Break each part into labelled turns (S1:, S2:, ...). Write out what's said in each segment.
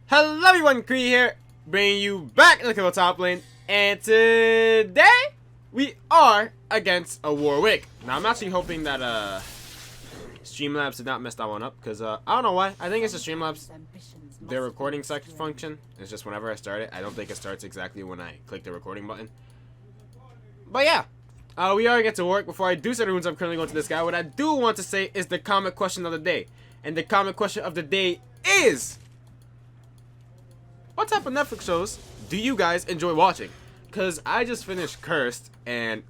S1: Hello everyone, Cree here, bringing you back in the Camille top lane, and today we are against a Warwick. Now I'm actually hoping that Streamlabs did not mess that one up, because I don't know why. I think it's just Streamlabs. Their recording function is just whenever I start it. I don't think it starts exactly when I click the recording button. But yeah, we are against a Warwick. Before I do say the runes, I'm currently going to this guy. What I do want to say is the comment question of the day, and the comment question of the day is: what type of Netflix shows do you guys enjoy watching? Because I just finished Cursed, and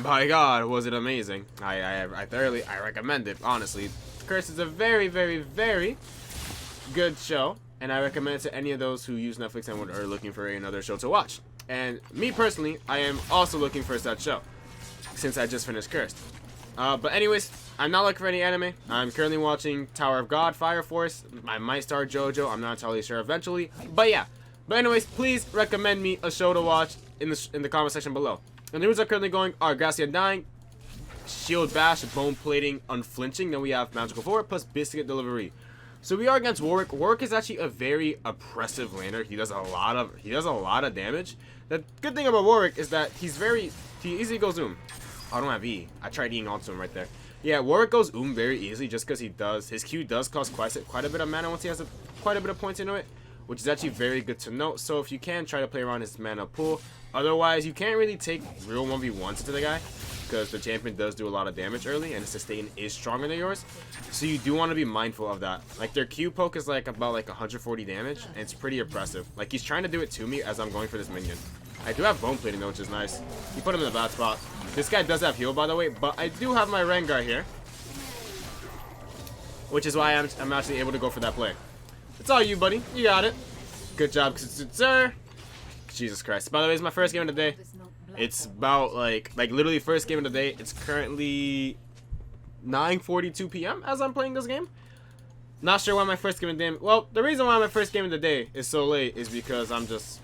S1: by God, was it amazing. I thoroughly recommend it, honestly. Cursed is a very, very, very good show, and I recommend it to any of those who use Netflix and are looking for another show to watch. And me personally, I am also looking for that show, since I just finished Cursed. But anyways, I'm not looking for any anime. I'm currently watching Tower of God, Fire Force. I might start JoJo. I'm not entirely sure eventually. But yeah. But anyways, please recommend me a show to watch in the comment section below. And the rules are currently going are Gracia Dying, Shield Bash, Bone Plating, Unflinching. Then we have Magical Forward plus Biscuit Delivery. So we are against Warwick. Warwick is actually a very oppressive laner. He does a lot of damage. The good thing about Warwick is that he easily goes I don't have E. I tried Eing onto him right there. Yeah, Warwick goes very easily just because his Q does cost quite a bit of mana once he has quite a bit of points into it, which is actually very good to note. So if you can, try to play around his mana pool. Otherwise, you can't really take real 1v1s into the guy because the champion does do a lot of damage early and his sustain is stronger than yours. So you do want to be mindful of that. Like their Q poke is like about 140 damage and it's pretty oppressive. Like he's trying to do it to me as I'm going for this minion. I do have Bone Plating though, which is nice. He put him in a bad spot. This guy does have heal, by the way, but I do have my Rengar here, which is why I'm actually able to go for that play. It's all you, buddy. You got it. Good job, sir. Jesus Christ. By the way, it's my first game of the day. It's about like literally first game of the day. It's currently 9:42 p.m. as I'm playing this game. Not sure why my first game of the day. Well, the reason why my first game of the day is so late is because I'm just.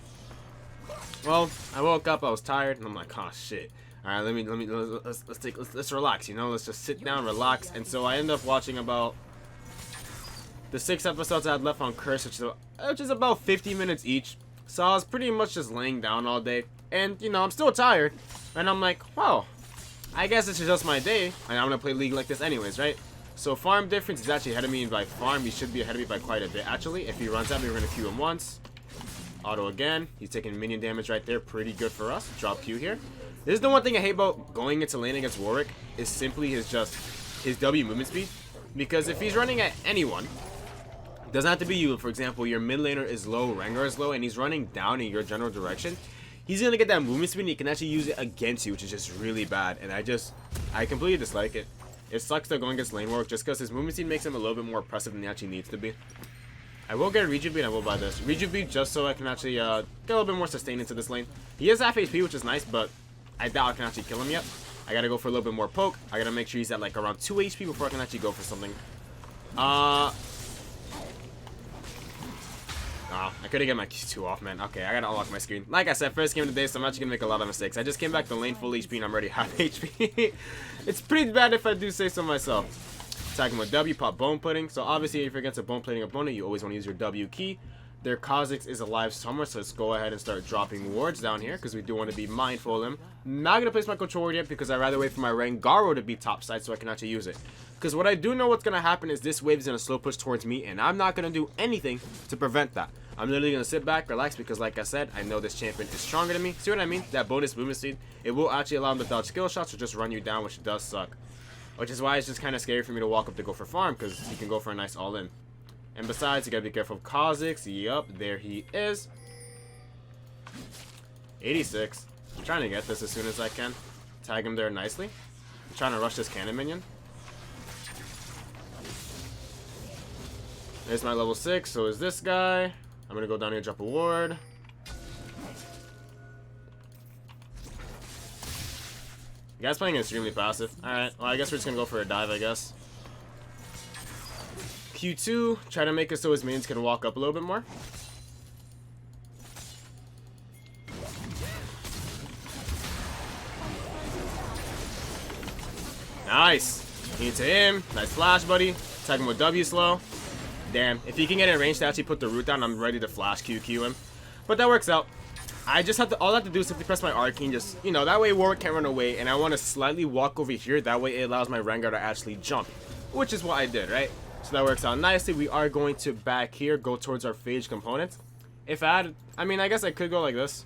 S1: Well, I woke up, I was tired, and I'm like, oh shit. All right, let's relax, you know, let's just sit down, relax. And so I ended up watching about the 6 episodes I had left on Curse, which is about 50 minutes each. So I was pretty much just laying down all day, and you know, I'm still tired, and I'm like, wow, I guess this is just my day, and I'm gonna play League like this anyways, right? So farm difference is actually ahead of me by farm. He should be ahead of me by quite a bit actually. If he runs at me, we're gonna Q him once. Auto again. He's taking minion damage right there. Pretty good for us. Drop Q here. This is the one thing I hate about going into lane against Warwick, is simply his W movement speed. Because if he's running at anyone, it doesn't have to be you. For example, your mid laner is low, Rengar is low, and he's running down in your general direction. He's gonna get that movement speed and he can actually use it against you, which is just really bad. And I completely dislike it. It sucks that going against lane Warwick just because his movement speed makes him a little bit more oppressive than he actually needs to be. I will get a Rejuve and I will buy this. Rejuve just so I can actually get a little bit more sustain into this lane. He has half HP, which is nice, but I doubt I can actually kill him yet. I gotta go for a little bit more poke. I gotta make sure he's at like around 2 HP before I can actually go for something. Oh, I couldn't get my Q2 off, man. Okay, I gotta unlock my screen. Like I said, first game of the day, so I'm actually gonna make a lot of mistakes. I just came back to lane full HP and I'm already half HP. It's pretty bad if I do say so myself. Attack him with W, pop Bone Plating. So obviously if you're against a Bone Plating opponent, you always want to use your W key. Their Kha'Zix is alive somewhere, so let's go ahead and start dropping wards down here because we do want to be mindful of them. Not going to place my control ward yet because I'd rather wait for my Rengaro to be topside so I can actually use it. Because what I do know what's going to happen is this wave is going to slow push towards me, and I'm not going to do anything to prevent that. I'm literally going to sit back, relax, because like I said, I know this champion is stronger than me. See what I mean? That bonus movement speed, it will actually allow him to dodge skill shots or just run you down, which does suck. Which is why it's just kind of scary for me to walk up to go for farm, because he can go for a nice all-in. And besides, you gotta be careful of Kha'Zix. Yup, there he is. 86. I'm trying to get this as soon as I can. Tag him there nicely. I'm trying to rush this cannon minion. There's my level 6, so is this guy. I'm gonna go down here and drop a ward. You guys playing extremely passive. Alright, well I guess we're just gonna go for a dive, I guess. Q2, try to make it so his minions can walk up a little bit more. Nice! Into him. Nice flash, buddy. Attack him with W slow. Damn, if he can get in range to actually put the root down, I'm ready to flash QQ him. But that works out. I just have to, all I have to do is simply press my Arcane, just, you know, that way Warwick can't run away, and I want to slightly walk over here, that way it allows my Rengar to actually jump, which is what I did, right? So that works out nicely. We are going to back here, go towards our phage component. If I mean, I guess I could go like this.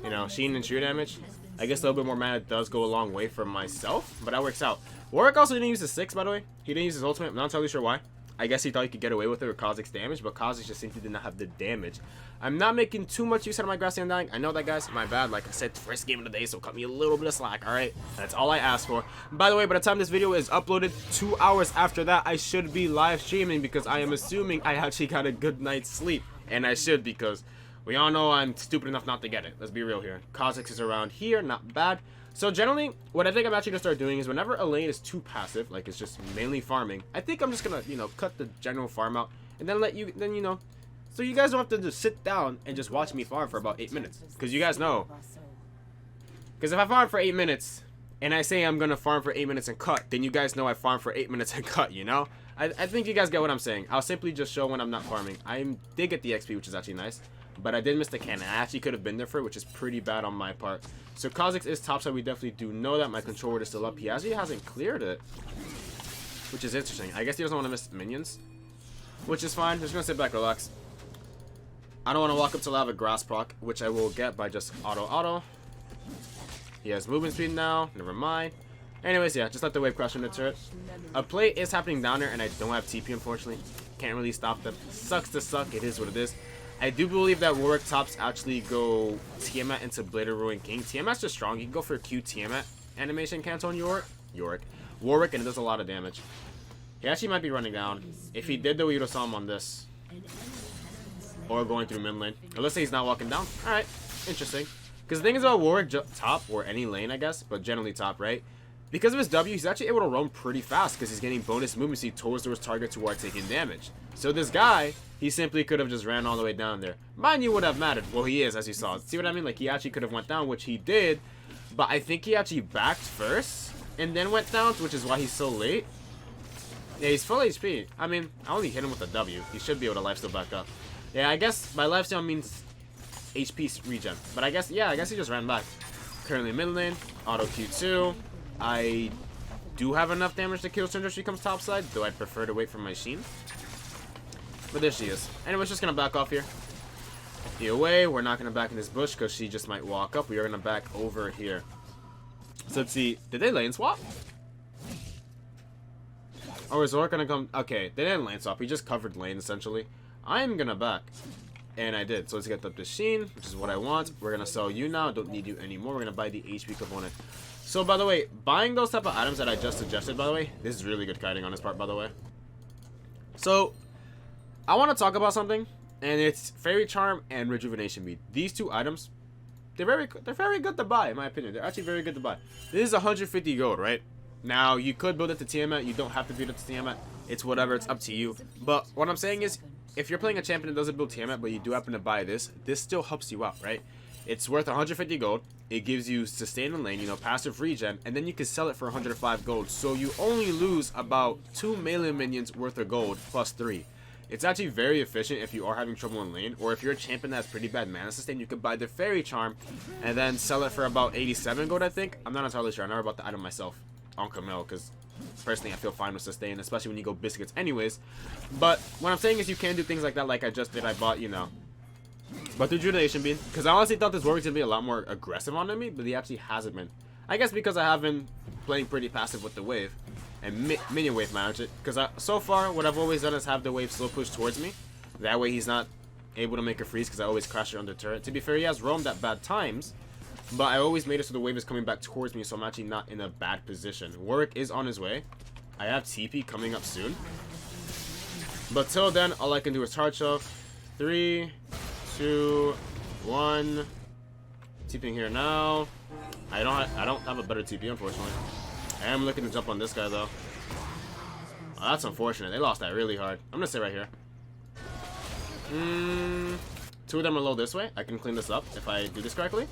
S1: You know, Sheen and sheer damage. I guess a little bit more mana does go a long way for myself, but that works out. Warwick also didn't use his 6, by the way. He didn't use his ultimate. I'm not entirely sure why. I guess he thought he could get away with it with Kha'Zix's damage, but Kha'Zix just simply did not have the damage. I'm not making too much use out of my Grassy Undying. I know that, guys. My bad. Like I said, first game of the day, so cut me a little bit of slack, alright? That's all I asked for. By the way, by the time this video is uploaded, 2 hours after that, I should be live streaming because I am assuming I actually got a good night's sleep. And I should, because we all know I'm stupid enough not to get it. Let's be real here. Kha'Zix is around here. Not bad. So generally, what I think I'm actually going to start doing is whenever a lane is too passive, like it's just mainly farming, I think I'm just going to, you know, cut the general farm out and then you know, so you guys don't have to just sit down and just watch me farm for about 8 minutes. Because you guys know. Because if I farm for 8 minutes and I say I'm going to farm for 8 minutes and cut, then you guys know I farm for 8 minutes and cut, you know? I think you guys get what I'm saying. I'll simply just show when I'm not farming. I did get the XP, which is actually nice. But I did miss the cannon. I actually could have been there for it, which is pretty bad on my part. So Kha'Zix is topside. We definitely do know that. My control word is still up. He actually hasn't cleared it, which is interesting. I guess he doesn't want to miss minions, which is fine. Just going to sit back, relax. I don't want to walk up till I have a grass proc, which I will get by just auto. He has movement speed now. Never mind. Anyways, yeah, just let the wave crash into the turret. A play is happening down there, and I don't have TP, unfortunately. Can't really stop them. Sucks to suck. It is what it is. I do believe that Warwick tops actually go Tiamat into Blade of Ruin King. Tiamat's just strong. You can go for a Q Tiamat animation cancel on Warwick, and it does a lot of damage. He actually might be running down. If he did, though, we would have saw him on this. Or going through mid lane. Or let's say he's not walking down. Alright, interesting. Because the thing is about Warwick top, or any lane, I guess, but generally top, right? Because of his W, he's actually able to roam pretty fast because he's getting bonus movement speed towards those targets who are taking damage. So this guy, he simply could have just ran all the way down there. Mind you, would have mattered. Well, he is, as you saw. See what I mean? Like, he actually could have went down, which he did. But I think he actually backed first and then went down, which is why he's so late. Yeah, he's full HP. I mean, I only hit him with a W. He should be able to lifesteal back up. Yeah, I guess by lifesteal means HP regen. But I guess, yeah, I guess he just ran back. Currently mid lane, auto Q2. I do have enough damage to kill Syndra if she comes topside, though I'd prefer to wait for my Sheen. But there she is. Anyways, just gonna back off here. Be away. We're not gonna back in this bush because she just might walk up. We are gonna back over here. So let's see. Did they lane swap? Or is Zork gonna come? Okay, they didn't lane swap. We just covered lane essentially. I'm gonna back. And I did. So let's get up to Sheen, which is what I want. We're gonna sell you now. Don't need you anymore. We're gonna buy the HP component. So, by the way, buying those type of items that I just suggested, by the way, this is really good kiting on his part, by the way. So, I want to talk about something, and it's Fairy Charm and Rejuvenation Bead. These two items, they're very good to buy, in my opinion. They're actually very good to buy. This is 150 gold, right? Now, you could build it to Tiamat. You don't have to build it to Tiamat. It's whatever. It's up to you. But what I'm saying is, if you're playing a champion that doesn't build Tiamat, but you do happen to buy this still helps you out, right? It's worth 150 gold. It gives you sustain in lane, you know, passive regen, and then you can sell it for 105 gold. So you only lose about 2 melee minions worth of gold plus 3. It's actually very efficient if you are having trouble in lane, or if you're a champion that has pretty bad mana sustain, you could buy the Fairy Charm and then sell it for about 87 gold, I think. I'm not entirely sure. I never bought the item myself on Camille because personally I feel fine with sustain, especially when you go biscuits anyways. But what I'm saying is you can do things like that like I just did. I bought, you know, but the Rejuvenation Bean, because I honestly thought this Warwick's gonna be a lot more aggressive on me, but he actually hasn't been. I guess because I have been playing pretty passive with the wave and minion wave manage it. Because so far, what I've always done is have the wave slow push towards me. That way he's not able to make a freeze because I always crash it under turret. To be fair, he has roamed at bad times, but I always made it so the wave is coming back towards me, so I'm actually not in a bad position. Warwick is on his way. I have TP coming up soon. But till then, all I can do is hard shove. 3, 2, 1. TPing here now. I don't have a better TP, unfortunately. I am looking to jump on this guy though. Oh, that's unfortunate. They lost that really hard. I'm gonna sit right here. 2 of them are low this way. I can clean this up if I do this correctly.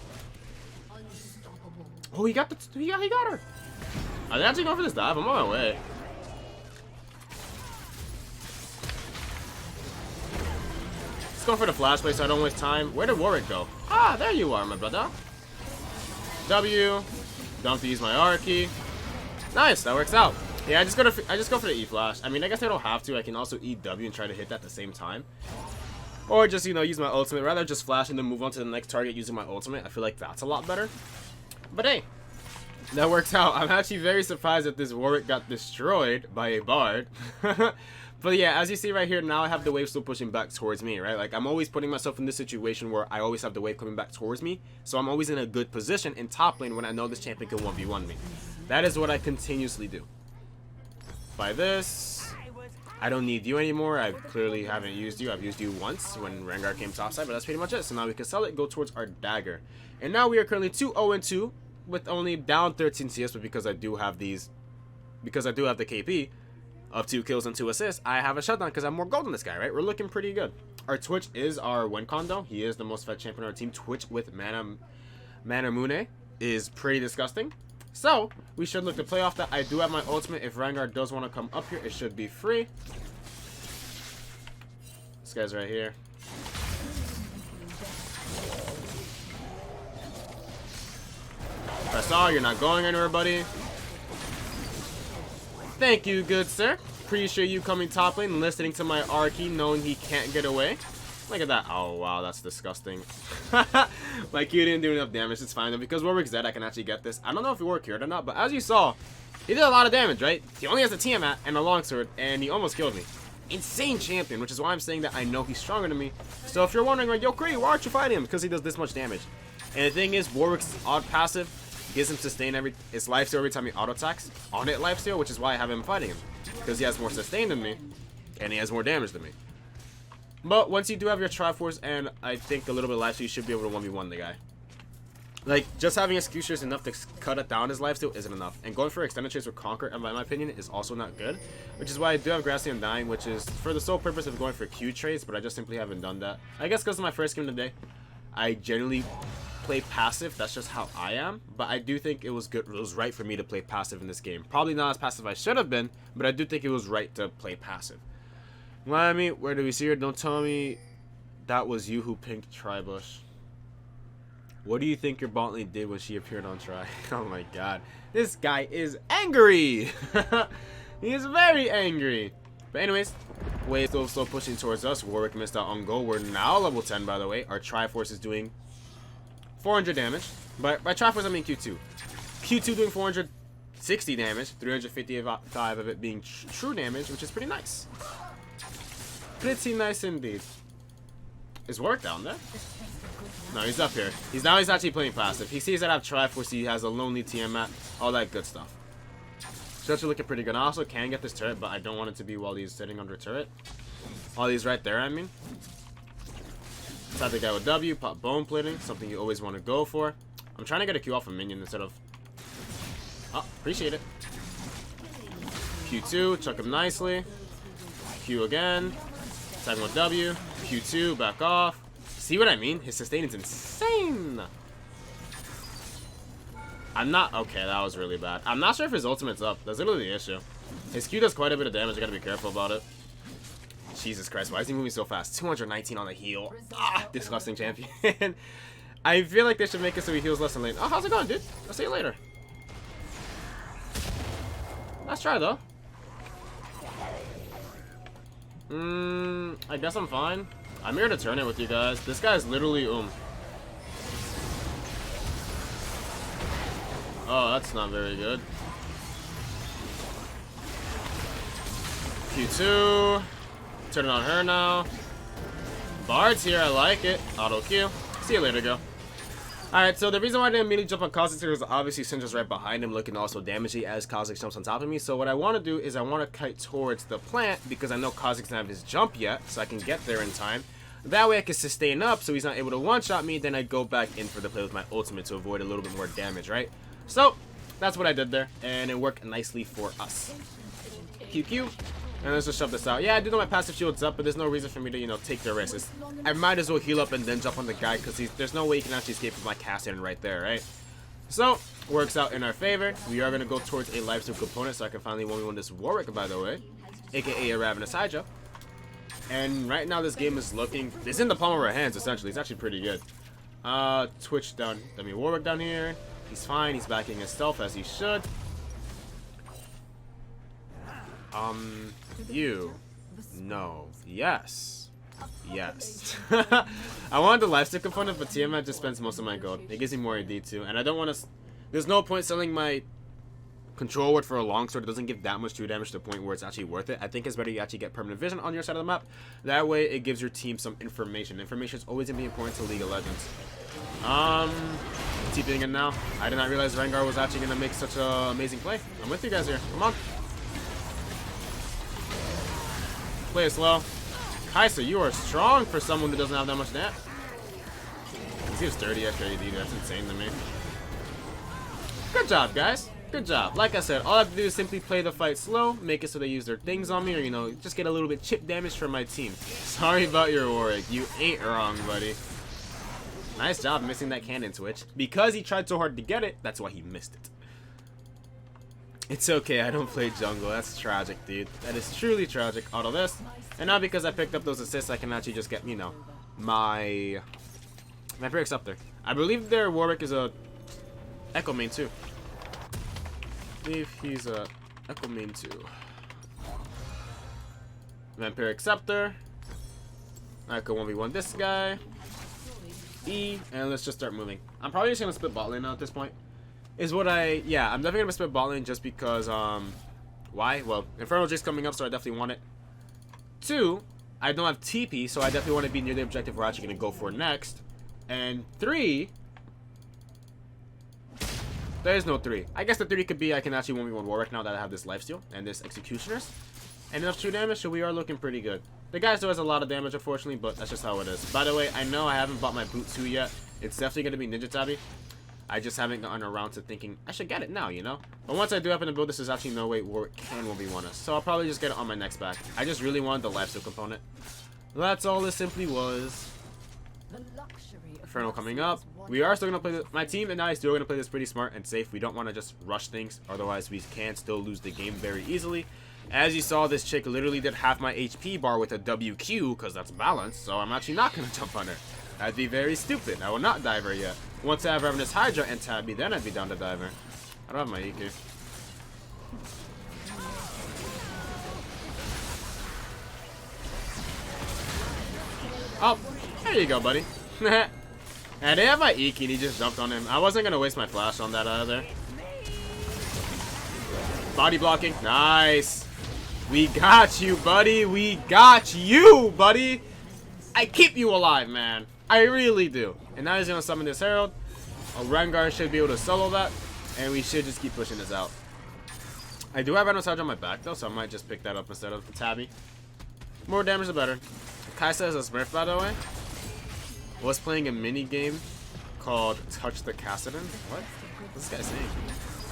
S1: Oh, he got her. Are they actually going for this dive? I'm on my way. Let's go for the flash play so I don't waste time. Where did Warwick go? Ah, there you are, my brother. W. Don't have to use my R key. Nice, that works out. Yeah, I just go for the E flash. I mean, I guess I don't have to. I can also E W and try to hit that at the same time. Or just, you know, use my ultimate. Rather just flash and then move on to the next target using my ultimate. I feel like that's a lot better. But hey, that works out. I'm actually very surprised that this Warwick got destroyed by a Bard. But yeah, as you see right here, now I have the wave still pushing back towards me, right? Like, I'm always putting myself in this situation where I always have the wave coming back towards me. So I'm always in a good position in top lane when I know this champion can 1v1 me. That is what I continuously do. By this, I don't need you anymore. I clearly haven't used you. I've used you once when Rengar came topside, but that's pretty much it. So now we can sell it, go towards our dagger. And now we are currently 2-0-2 with only down 13 CS, but because I do have the KP of 2 kills and 2 assists, I have a shutdown because I'm more gold than this guy, right? We're looking pretty good. Our Twitch is our win con though. He is the most fed champion on our team. Twitch with Manamune is pretty disgusting. So, we should look to play off that. I do have my ultimate. If Rengar does want to come up here, it should be free. This guy's right here. Press R, you're not going anywhere, buddy. Thank you, good sir. Appreciate you coming top lane and listening to my R key, knowing he can't get away. Look at that. Oh, wow, that's disgusting. Like, you didn't do enough damage. It's fine, though. Because Warwick's dead, I can actually get this. I don't know if Warwick cured or not, but as you saw, he did a lot of damage, right? He only has a Tiamat and a longsword, and he almost killed me. Insane champion, which is why I'm saying that I know he's stronger than me. So if you're wondering, like, yo, Cree, why aren't you fighting him? Because he does this much damage. And the thing is, Warwick's odd passive gives him sustain his lifesteal every time he auto attacks on it lifesteal, which is why I have him fighting him. Because he has more sustain than me, and he has more damage than me. But once you do have your Triforce and I think a little bit of lifesteal, you should be able to 1v1 the guy. Like, just having Executioner is enough to cut it down his lifesteal isn't enough. And going for extended trades with Conquer, in my opinion, is also not good. Which is why I do have Grassy Dying, which is for the sole purpose of going for Q trades, but I just simply haven't done that. I guess because of my first game of the day, I generally play passive. That's just how I am. But I do think it was good. It was right for me to play passive in this game. Probably not as passive as I should have been, but I do think it was right to play passive. Miami, where do we see her? Don't tell me that was you who pinked Tribush. What do you think your bot lane did when she appeared on Tri? Oh my god. This guy is angry! He is very angry. But anyways, wave still pushing towards us. Warwick missed out on goal. We're now level 10, by the way. Our Triforce is doing 400 damage. But by Triforce, I mean Q2. Q2 doing 460 damage. 355 of it being true damage, which is pretty nice. Pretty nice indeed. Is Warwick down there? No, he's up here. He's actually playing passive. He sees that I have Triforce, he has a lonely Tiamat, all that good stuff. So that's looking pretty good. I also can get this turret, but I don't want it to be while he's sitting under turret. While he's right there, I mean. Attack the guy with W, pop bone plating, something you always want to go for. I'm trying to get a Q off a minion instead of... Oh, appreciate it. Q2, chuck him nicely. Q again. Attack him with W. Q2, back off. See what I mean? His sustain is insane. I'm not... Okay, that was really bad. I'm not sure if his ultimate's up. That's literally the issue. His Q does quite a bit of damage. I gotta be careful about it. Jesus Christ, why is he moving so fast? 219 on the heal. Ah, disgusting champion. I feel like they should make it so he heals less in lane. Oh, how's it going, dude? I'll see you later. Let's try, though. I guess I'm fine. I'm here to turn it with you guys. This guy's literally Oh, that's not very good. Q2. Turn it on her now. Bard's here, I like it. Auto Q. See you later, go. Alright, so the reason why I didn't immediately jump on Kha'Zix is because obviously Syndra's right behind him looking to also damage me as Kha'Zix jumps on top of me. So what I want to do is I want to kite towards the plant because I know Kha'Zix doesn't have his jump yet, so I can get there in time. That way I can sustain up so he's not able to one-shot me, then I go back in for the play with my ultimate to avoid a little bit more damage, right? So, that's what I did there, and it worked nicely for us. QQ. And let's just shove this out. Yeah, I do know my passive shield's up, but there's no reason for me to, you know, take the risk. I might as well heal up and then jump on the guy, because there's no way he can actually escape with my cast in right there, right? So, works out in our favor. We are going to go towards a lifesteal component, so I can finally 1v1 this Warwick, by the way. AKA a Ravenous Hydra. And right now this game is looking, it's in the palm of our hands essentially. It's actually pretty good. Twitch down, Warwick down here. He's fine, he's backing his stealth as he should. You. No. Yes. Yes. I wanted the lifesteal component, but Tiamat just spends most of my gold. It gives me more AD too, and I don't want to. There's no point selling my control word for a longsword. It doesn't give that much 2 damage to the point where it's actually worth it. I think it's better you actually get permanent vision on your side of the map. That way, it gives your team some information. Information is always gonna be important to League of Legends. TPing in now. I did not realize Rengar was actually gonna make such an amazing play. I'm with you guys here. Come on. Play it slow. Kai'Sa, you are strong for someone who doesn't have that much net. He was 30 after AD. That's insane to me. Good job, guys. Good job. Like I said, all I have to do is simply play the fight slow, make it so they use their things on me, or, you know, just get a little bit chip damage from my team. Sorry about your Warwick. You ain't wrong, buddy. Nice job missing that cannon switch. Because he tried so hard to get it, that's why he missed it. It's okay, I don't play jungle. That's tragic, dude. That is truly tragic. Auto this. And now because I picked up those assists, I can actually just get, you know, my Vampiric Scepter. I believe their Warwick is a Echo main too. I believe he's a Echo main too. Vampiric Scepter. I can 1v1 this guy. E, and let's just start moving. I'm probably just gonna split bot lane now at this point. I'm definitely gonna split bot lane just because, why? Well, Infernal Jake's coming up, so I definitely want it. 2, I don't have TP, so I definitely want to be near the objective we're actually gonna go for next. And 3, there is no 3. I guess the 3 could be I can actually 1v1 Warwick now that I have this lifesteal and this Executioners. And enough true damage, so we are looking pretty good. The guy still has a lot of damage, unfortunately, but that's just how it is. By the way, I know I haven't bought my boot 2 yet. It's definitely gonna be Ninja Tabi. I just haven't gotten around to thinking I should get it now, you know? But once I do happen to build this, there's actually no way Warwick can 1v1 us. So I'll probably just get it on my next back. I just really wanted the lifesteal component. That's all this simply was. Infernal coming up. We are still going to play this. My team and I still going to play this pretty smart and safe. We don't want to just rush things. Otherwise, we can still lose the game very easily. As you saw, this chick literally did half my HP bar with a WQ because that's balanced. So I'm actually not going to jump on her. That'd be very stupid. I will not dive her yet. Once I have Revenant's Hydra and Tabby, then I'd be down to dive her. I don't have my EQ. Oh, there you go, buddy. And they have my EQ and he just jumped on him. I wasn't going to waste my flash on that either. Body blocking. Nice. We got you, buddy. We got you, buddy. I keep you alive, man. I really do. And now he's going to summon this Herald. A Rengar should be able to solo that. And we should just keep pushing this out. I do have Revenant's Hydra on my back, though, so I might just pick that up instead of the Tabby. More damage, the better. Kai'Sa is a Smurf, by the way. Was playing a mini game called Touch the Cassidon. What? What's this guy saying?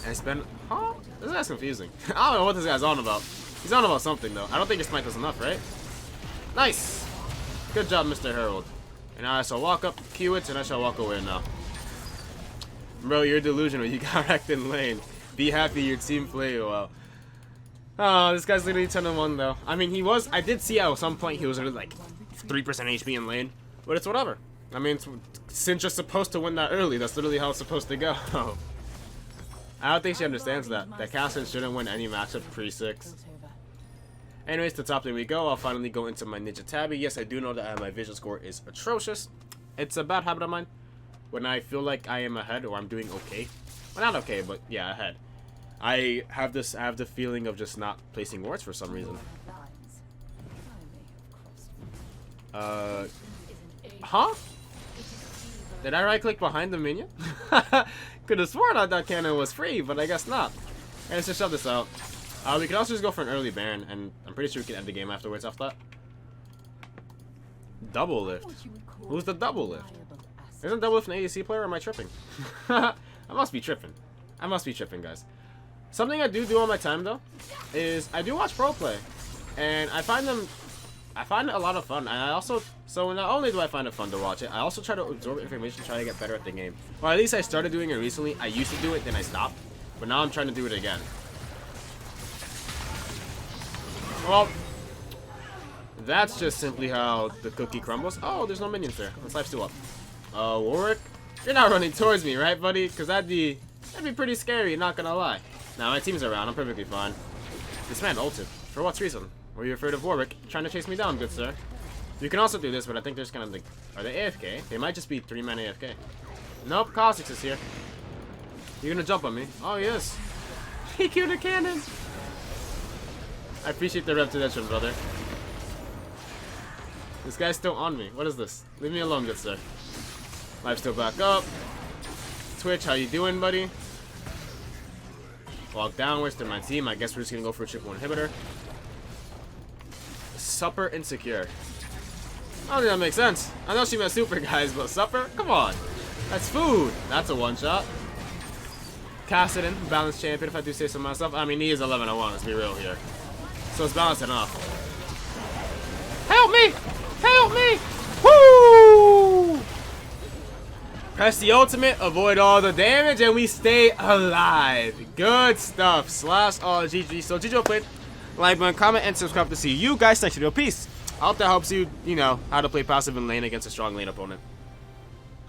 S1: And I spent. Huh? This guy's confusing. I don't know what this guy's on about. He's on about something though. I don't think your smite was enough, right? Nice. Good job, Mr. Herald. And now I shall walk up, Q it, and I shall walk away now. Bro, you're delusional. You got wrecked in lane. Be happy your team played well. Oh, this guy's literally 10-1 though. I mean, he was. I did see at some point he was literally like 3% HP in lane, but it's whatever. I mean, since you're supposed to win that early, that's literally how it's supposed to go. I don't think she understands that. That Cassidon shouldn't win any matchup pre-6. Anyways, to top lane we go. I'll finally go into my Ninja Tabi. Yes, I do know that my vision score is atrocious. It's a bad habit of mine. When I feel like I am ahead or I'm doing okay. Well, not okay, but yeah, ahead. I have the feeling of just not placing wards for some reason. Huh? Did I right click behind the minion? Could have sworn I thought cannon was free, but I guess not. And let's just shove this out. We could also just go for an early Baron, and I'm pretty sure we can end the game afterwards after that. Double lift. Who's the double lift? Isn't double lift an ADC player, or am I tripping? I must be tripping. I must be tripping, guys. Something I do on my time though is I do watch pro play, and I find it a lot of fun. And I also, so not only do I find it fun to watch it, I also try to absorb information, try to get better at the game. Well, at least I started doing it recently. I used to do it, then I stopped, but now I'm trying to do it again. Well, That's just simply how the cookie crumbles. Oh, there's no minions there. This life's still up. Warwick, you're not running towards me, right, buddy? Because that'd be pretty scary, not gonna lie. Now my team's around. I'm perfectly fine. This man ulted. For what reason? Were you afraid of Warwick trying to chase me down, good sir? You can also do this, but I think there's kind of like... Are they AFK? They might just be 3-man AFK. Nope, Kha'Zix is here. You're gonna jump on me? Oh, yes. He killed a cannon. I appreciate the repetition, brother. This guy's still on me. What is this? Leave me alone, good sir. Life's still back up. Twitch, how you doing, buddy? Walk downwards to my team. I guess we're just gonna go for a triple inhibitor. Supper insecure. I don't think that makes sense. I know she meant super, guys, but supper? Come on. That's food. That's a one-shot. Cassidon, balanced champion, if I do say so myself. I mean, he is 11-1, let's be real here. So it's balanced enough. Help me! Help me! Woo! Press the ultimate, avoid all the damage, and we stay alive. Good stuff. Slash all GG. So GG played. Like button, comment, and subscribe to see you guys next video. Peace. I hope that helps you, you know, how to play passive in lane against a strong lane opponent.